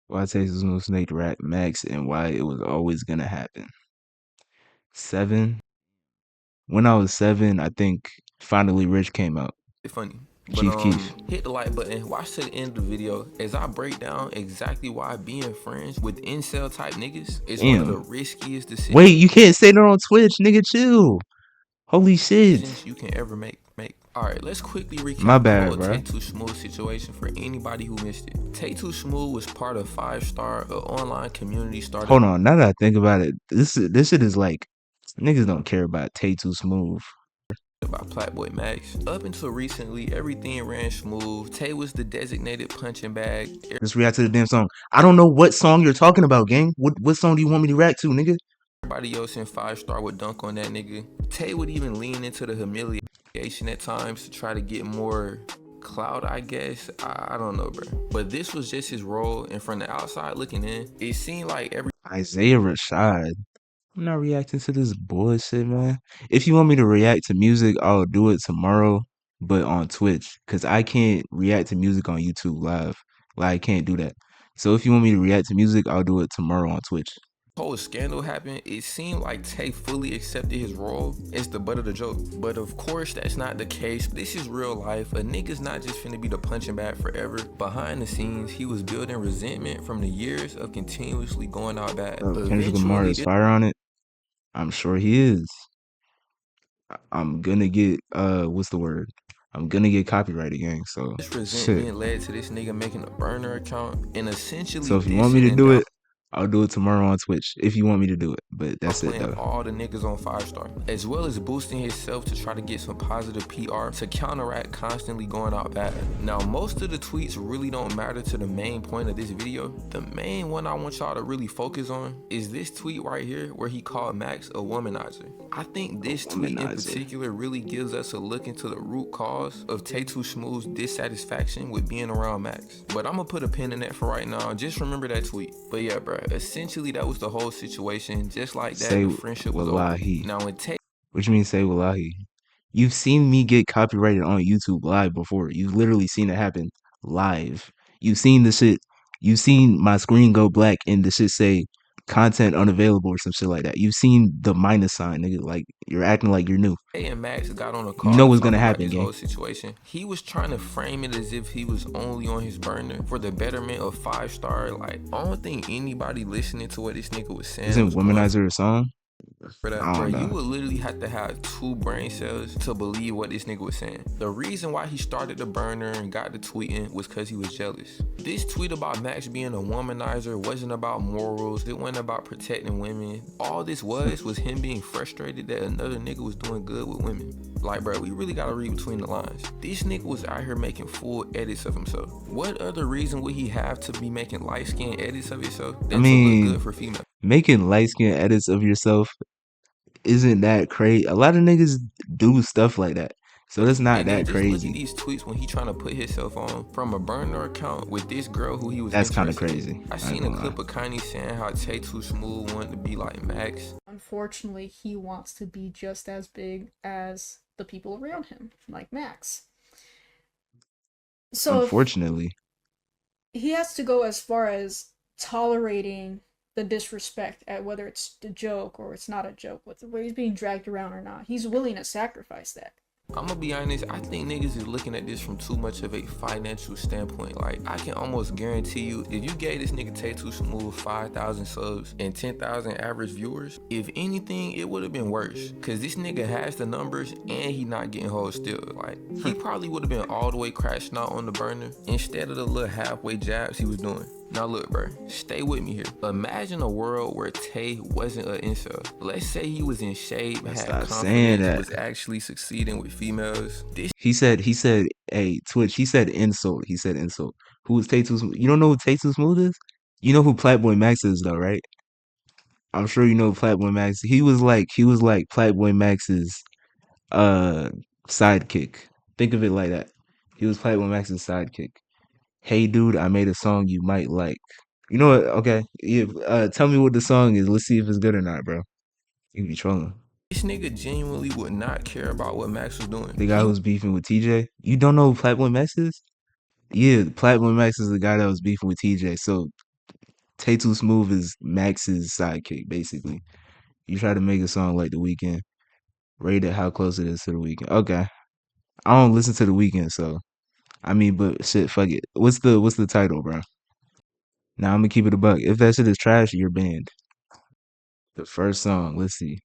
Why Tae2Smooth snaked Rat Max and why it was always gonna happen. 7. When I was 7, I think Finally Rich came out. Funny. But Chief Keef. hit the like button, watch to the end of the video as I break down exactly why being friends with incel type niggas is one of the riskiest decisions. Wait, you can't say that on Twitch, nigga. Chill. Holy shit. You can ever make. Alright, let's quickly recap My bad, the whole bro. Tae2Smooth situation for anybody who missed it. Tae2Smooth was part of 5-Star, an online community started. Hold on, now that I think about it, this shit is like niggas don't care about Tae2Smooth. By PlaqueBoyMax. Up until recently, everything ran smooth. Tay was the designated punching bag. Just react to the damn song. I don't know what song you're talking about, gang. What song do you want me to react to, nigga? Everybody else in 5-Star would dunk on that nigga. Tay would even lean into the humiliation at times to try to get more clout, I guess. I don't know, bro. But this was just his role, and from the outside looking in, it seemed like Isaiah Rashad. I'm not reacting to this bullshit, man. If you want me to react to music, I'll do it tomorrow, but on Twitch, because I can't react to music on YouTube live. Like, I can't do that. So if you want me to react to music, I'll do it tomorrow on Twitch. Whole scandal happened, it seemed like Tay fully accepted his role as the butt of the joke. But of course, that's not the case. This is real life. A nigga's not just finna be the punching bag forever. Behind the scenes, he was building resentment from the years of continuously going out bad. Kendrick Lamar is fire on it. I'm sure he is. I'm gonna get what's the word? I'm gonna get copyright again. So this resentment led to this nigga making a burner account and essentially. So if you want me to do it, I'll do it tomorrow on Twitch if you want me to do it. But that's it though. All the niggas on 5-Star, as well as boosting himself to try to get some positive PR to counteract constantly going out bad. Now, most of the tweets really don't matter to the main point of this video. The main one I want y'all to really focus on is this tweet right here where he called Max a womanizer. I think this tweet in particular really gives us a look into the root cause of Tae2Smooth's dissatisfaction with being around Max. But I'm gonna put a pin in that for right now. Just remember that tweet. But yeah, bro, essentially that was the whole situation. Just like that, the friendship was over. Now when what you mean say wallahi? You've seen me get copyrighted on YouTube live before. You've literally seen it happen live. You've seen the shit. You've seen my screen go black and the shit say content unavailable or some shit like that. You've seen the minus sign, nigga. Like you're acting like you're new. Tay and Max got on a call. You know what's gonna happen, gang. Whole situation. He was trying to frame it as if he was only on his burner for the betterment of 5-Star. Like I don't think anybody listening to what this nigga was saying. Isn't Womanizer a song? For that, bro, you would literally have to have 2 brain cells to believe what this nigga was saying. The reason why he started the burner and got the tweeting was because he was jealous. This tweet about Max being a womanizer wasn't about morals. It wasn't about protecting women. All this was him being frustrated that another nigga was doing good with women. Like, bro, we really gotta read between the lines. This nigga was out here making full edits of himself. What other reason would he have to be making light-skinned edits of himself? I mean, look good for female. Making light-skinned edits of yourself isn't that crazy. A lot of niggas do stuff like that. So that's not that crazy. Look at these tweets when he trying to put himself on from a burner account with this girl who he was. That's kind of crazy. I seen a clip of Kanye saying how Tae2Smooth wanted to be like Max. Unfortunately, he wants to be just as big as the people around him, like Max. So unfortunately, he has to go as far as tolerating the disrespect at whether it's a joke or it's not a joke, whether he's being dragged around or not. He's willing to sacrifice that. I'm gonna be honest, I think niggas is looking at this from too much of a financial standpoint. Like, I can almost guarantee you, if you gave this nigga Tae2Smooth 5,000 subs and 10,000 average viewers, if anything, it would have been worse. Cause this nigga has the numbers and he not getting hoes still. Like, he probably would have been all the way crashing out on the burner instead of the little halfway jabs he was doing. Now look, bro, stay with me here. Imagine a world where Tay wasn't an incel. Let's say he was in shape, had confidence, was actually succeeding with females. He said, hey, Twitch, he said insult. He said insult. Who is Tae2Smooth? You don't know who Tae2Smooth is? You know who PlaqueBoyMax is though, right? I'm sure you know PlaqueBoyMax. He was like PlaqueBoyMax's sidekick. Think of it like that. He was PlaqueBoyMax's sidekick. Hey dude, I made a song you might like. You know what? Okay. Yeah, tell me what the song is. Let's see if it's good or not, bro. You be trolling. This nigga genuinely would not care about what Max was doing. The guy who's beefing with TJ? You don't know who PlaqueBoyMax is? Yeah, PlaqueBoyMax is the guy that was beefing with TJ. So Tae2Smooth is Max's sidekick, basically. You try to make a song like The Weeknd, rate it how close it is to The Weeknd. Okay. I don't listen to The Weeknd, so I mean, but shit, fuck it. What's the title, bro? Now I'm gonna keep it a buck. If that shit is trash, you're banned. The first song, let's see.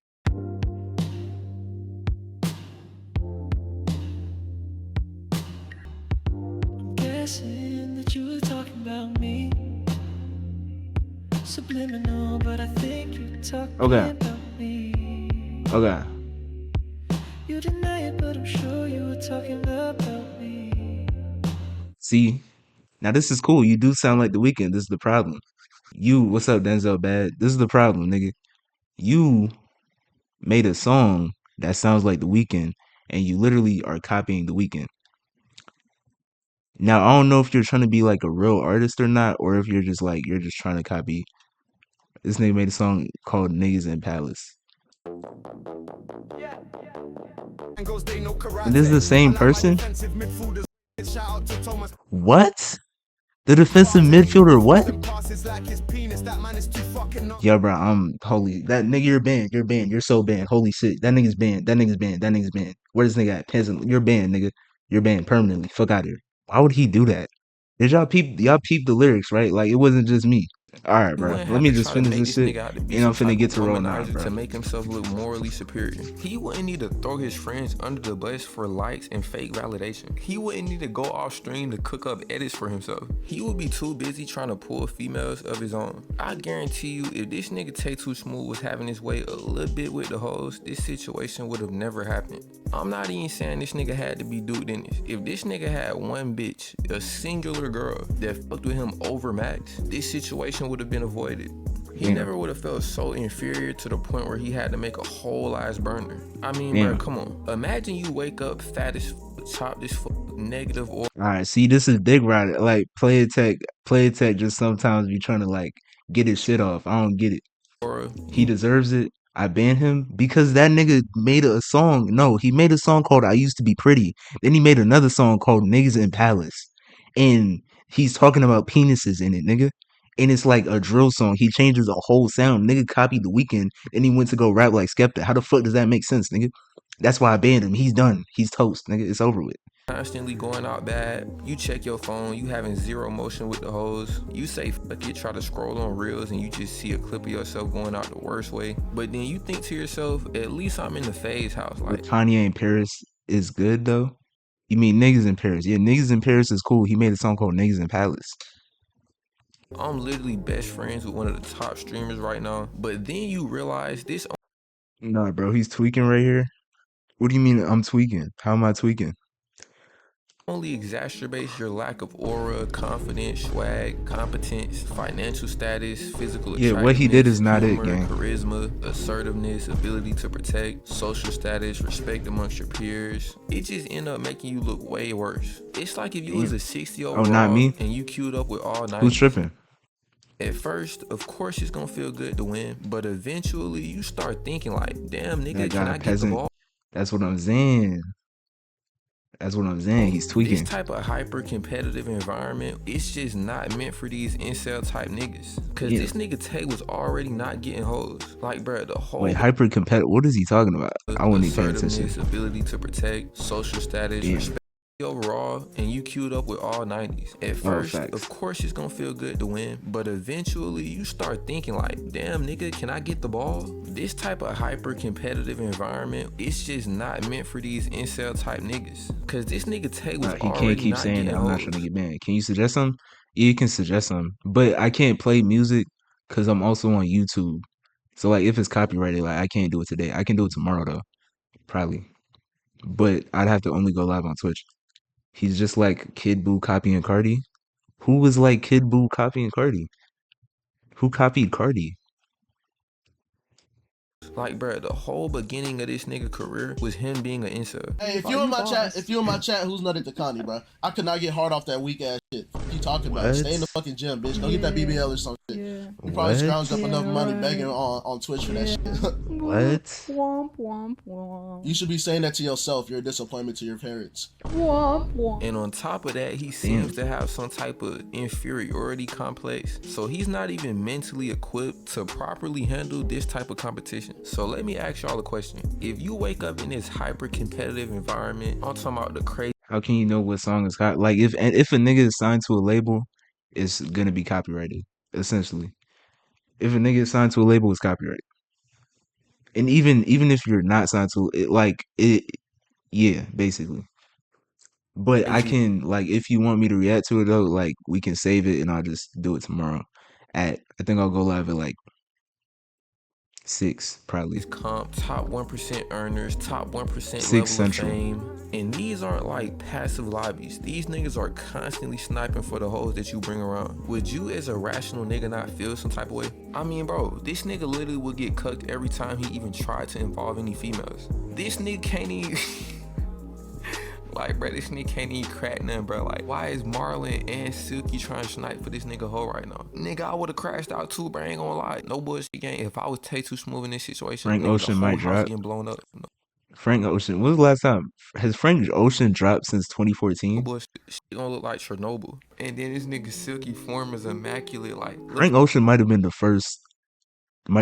Guessing that you were talking about me. Subliminal, but I think you're talking Okay. about me. Okay. You deny it, but I'm sure you were talking about me. See, now this is cool. You do sound like The Weeknd. This is the problem. What's up, Denzel Bad? This is the problem, nigga. You made a song that sounds like The Weeknd, and you literally are copying The Weeknd. Now I don't know if you're trying to be like a real artist or not, or if you're just trying to copy. This nigga made a song called Niggas in Palace. And this is the same person? What? The defensive midfielder, what? Yo, bro, I'm holy. That nigga, you're banned. You're banned. You're so banned. Holy shit. That nigga's banned. That nigga's banned. That nigga's banned. Where this nigga at? Peasant. You're banned, nigga. You're banned permanently. Fuck out of here. Why would he do that? Did y'all peep the lyrics, right? Like it wasn't just me. All right, You bro. wouldn't Let have me to just try to finish make this this shit, nigga out to be and I'm some finna type get of to roll 9, womanizer bro. to make himself look morally superior. He wouldn't need to throw his friends under the bus for likes and fake validation. He wouldn't need to go off stream to cook up edits for himself. He would be too busy trying to pull females of his own. I guarantee you, if this nigga Tae2Smooth was having his way a little bit with the hoes, this situation would have never happened. I'm not even saying this nigga had to be duped in this. If this nigga had one bitch, a singular girl, that fucked with him over Max, this situation would have been avoided. He Damn. never would have felt so inferior to the point where he had to make a whole ass burner. I mean, Damn. bro, come on. Imagine you wake up fat as fuck, chopped as fuck, negative or All right, see, this is Dick Rider. Like PlayaTech just sometimes be trying to like get his shit off. I don't get it. He deserves it. I ban him because that nigga made a song. No, he made a song called "I Used to Be Pretty." Then he made another song called "Niggas in Palace," and he's talking about penises in it, nigga. And it's like a drill song. He changes the whole sound. Nigga copied The Weeknd, and he went to go rap like Skepta. How the fuck does that make sense, nigga? That's why I banned him. He's done. He's toast, nigga. It's over with. constantly going out bad, you check your phone, you having zero motion with the hoes, you say fuck it, try to scroll on reels and you just see a clip of yourself going out the worst way, but then you think to yourself, at least I'm in the phase house. But Like, Kanye in Paris is good though. You mean Niggas in Paris? Yeah, Niggas in Paris is cool. He made a song called Niggas in Palace. I'm literally best friends with one of the top streamers right now, but then you realize this Nah, bro, he's tweaking right here. What do you mean I'm tweaking? How am I tweaking? only exacerbates your lack of aura, confidence, swag, competence, financial status, physical Yeah, what he did attractiveness, is not it, humor, gang. charisma, assertiveness, ability to protect, social status, respect amongst your peers. It just end up making you look way worse. It's like if you was a 60 Oh, not overall me? and you queued up with all 90. Who's tripping? At first, of course it's gonna feel good to win, but eventually you start thinking like, damn nigga, That can guy I get the peasant. ball? That's what I'm saying. That's what I'm saying. He's This tweaking. type of hyper competitive environment, it's just not meant for these incel type niggas. Cause Yeah. this nigga Tay was already not getting hoes. Like, bruh, the whole Wait, hyper competitive. What is he talking about? I wouldn't even pay attention. assertiveness, ability to protect, social status, Damn. respect overall, and you queued up with all 90s. At first, facts. of course it's gonna feel good to win, but eventually you start thinking like, damn nigga, can I get the ball? This type of hyper competitive environment, it's just not meant for these incel type niggas. Cause this nigga Tay was He can't already keep not saying getting that I'm not hoes. trying to get banned. Can you suggest some? Yeah, you can suggest some, but I can't play music because I'm also on YouTube. So like, if it's copyrighted, like I can't do it today. I can do it tomorrow though, probably. But I'd have to only go live on Twitch. He's just like Kid Buu copying Cardi. Who was like Kid Buu copying Cardi? Who copied Cardi? Like, bruh, the whole beginning of this nigga career was him being an incel. Hey, if you in my chat, who's nutted to Connie, bro? I could not get hard off that weak ass shit. Keep talking about it. Stay in the fucking gym, bitch. Go get that BBL or some shit. Yeah. You probably scrounged up enough money right. begging on Twitch for that shit. What? Womp, womp, womp. You should be saying that to yourself. You're a disappointment to your parents. Womp, womp. And on top of that, he seems to have some type of inferiority complex. So he's not even mentally equipped to properly handle this type of competition. So let me ask y'all a question. If you wake up in this hyper competitive environment, I'm talking about the crazy. How can you know what song is copy? Like if a nigga is signed to a label, it's gonna be copyrighted. Essentially, if a nigga is signed to a label, it's copyrighted. And even if you're not signed to it, yeah, basically. But I can like if you want me to react to it though, like we can save it and I'll just do it tomorrow. I think I'll go live at like 6 probably. Comp, top 1% earners, top 1% 6 level Central. of fame. And these aren't like passive lobbies. These niggas are constantly sniping for the hoes that you bring around. Would you as a rational nigga not feel some type of way? I mean, bro, this nigga literally would get cucked every time he even tried to involve any females. This nigga can't even... Like, bro, this nigga can't even crack nothing, bro. Like, why is Marlon and Silky trying to snipe for this nigga hoe right now? Nigga, I would've crashed out too, bro. I ain't gonna lie. No bullshit gang. If I was Tae2Smooth in this situation, Frank nigga, Ocean the whole might house drop. getting blown up. No Frank Ocean. When was the last time? Has Frank Ocean dropped since 2014? bullshit. She gonna look like Chernobyl. And then this nigga Silky form is immaculate. Like, Frank Ocean might have been the first.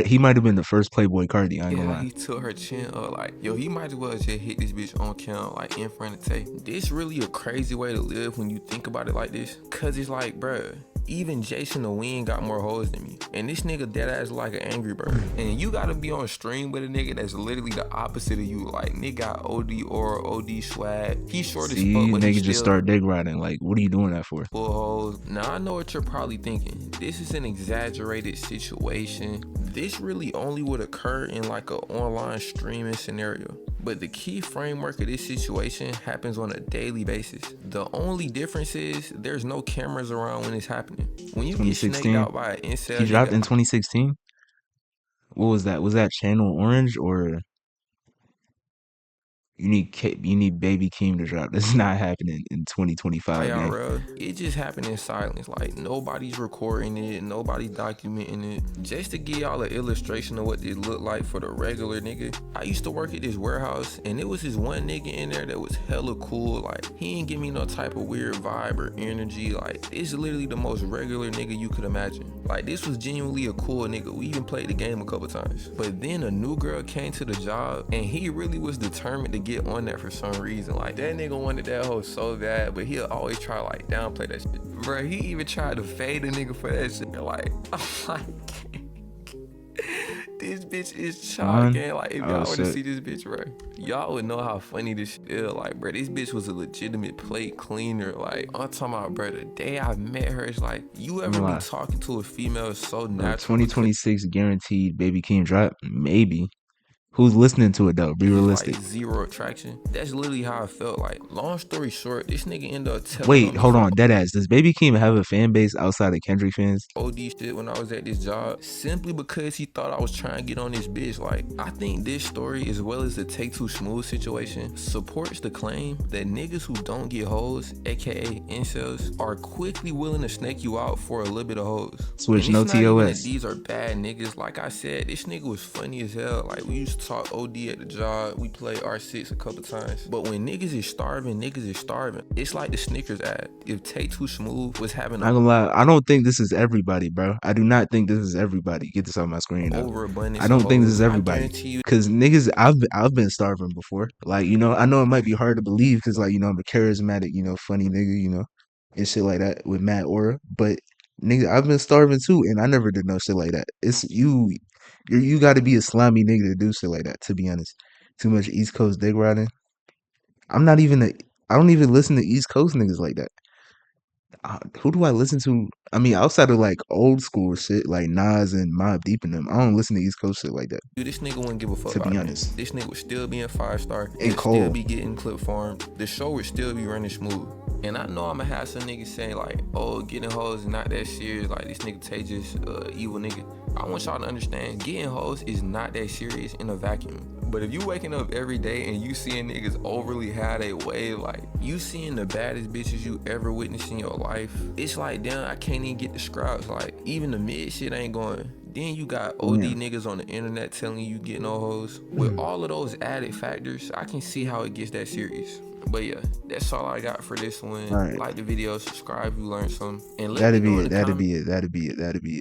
He might have been the first Playboy Cardi. I ain't gonna yeah, lie. he took her chin up. Like, yo, he might as well just hit this bitch on cam, like in front of Tay. This really a crazy way to live when you think about it like this. Cause it's like, bruh, even Jason the Wind got more hoes than me. And this nigga dead ass like an angry bird. And you gotta be on stream with a nigga that's literally the opposite of you. Like, nigga got OD or OD swag. He short as fuck, but he niggas just still start dick riding. Like, what are you doing that for? full hoes. Now I know what you're probably thinking. This is an exaggerated situation. This really only would occur in like an online streaming scenario. But the key framework of this situation happens on a daily basis. The only difference is there's no cameras around when it's happening. When you get snaked out by an incel, he dropped in 2016. What was that? Was that Channel Orange or you need Baby Keem to drop? That's not happening in 2025. IRL, it just happened in silence. Like, nobody's recording it, nobody's documenting it. Just to give y'all an illustration of what this looked like for the regular nigga, I used to work at this warehouse and it was this one nigga in there that was hella cool. Like, he ain't give me no type of weird vibe or energy. Like, it's literally the most regular nigga you could imagine. Like, this was genuinely a cool nigga. We even played the game a couple times. But then a new girl came to the job and he really was determined to get on that for some reason. Like, that nigga wanted that hoe so bad, but he'll always try to like downplay that shit. Bro, he even tried to fade a nigga for that shit. Like, I'm like, this bitch is child gang. Like, if y'all were to see this bitch, bro, y'all would know how funny this shit is. Like, bro, this bitch was a legitimate plate cleaner. Like, I'm talking about, bro, the day I met her, it's like, you ever be talking to a female so natural? 2026 guaranteed Baby Keem drop? Maybe. Who's listening to it though? Be realistic. Like, zero attraction. That's literally how I felt. Like, long story short, this nigga ended up telling Wait, hold on, deadass. Does Baby Keem have a fan base outside of Kendrick fans? OD shit when I was at this job, simply because he thought I was trying to get on this bitch. Like, I think this story, as well as the Tae2Smooth situation, supports the claim that niggas who don't get hoes, aka incels, are quickly willing to snake you out for a little bit of hoes. Switch, no TOS. These are bad niggas. Like I said, this nigga was funny as hell. Like, we used to talk OD at the job. We played R6 a couple times. But when niggas is starving, niggas is starving. It's like the Snickers ad. If Tae2Smooth was having I'm gonna lie, I don't think this is everybody, bro. I do not think this is everybody. Get this on my screen. I don't think this is everybody. Cause niggas, I've been starving before. Like, you know, I know it might be hard to believe because, like, you know, I'm a charismatic, you know, funny nigga, you know, and shit like that with mad aura. But nigga, I've been starving too, and I never did no shit like that. It's you got to be a slimy nigga to do shit like that. To be honest, too much East Coast dick riding. I don't even listen to East Coast niggas like that. Who do I listen to? I mean, outside of like old school shit like Nas and Mobb Deep and them, I don't listen to East Coast shit like that. Dude, this nigga wouldn't give a fuck. To be honest, this nigga would still be in 5-star and still be getting clip farmed. The show would still be running smooth. And I know I'ma have some niggas saying like, oh, getting hoes is not that serious. Like, this nigga Tay just evil nigga. I want y'all to understand, getting hoes is not that serious in a vacuum. But if you waking up every day and you seeing niggas overly have a way, like, you seeing the baddest bitches you ever witnessed in your wife. It's like, damn, I can't even get the scraps. Like, even the mid shit ain't going. Then you got OD niggas on the internet telling you get no hoes. With all of those added factors, I can see how it gets that serious. But yeah, that's all I got for this one. All right. Like the video, subscribe if you learned something. And let That'd me know be in it. the That'd comments. be it. That'd be it. That'd be it.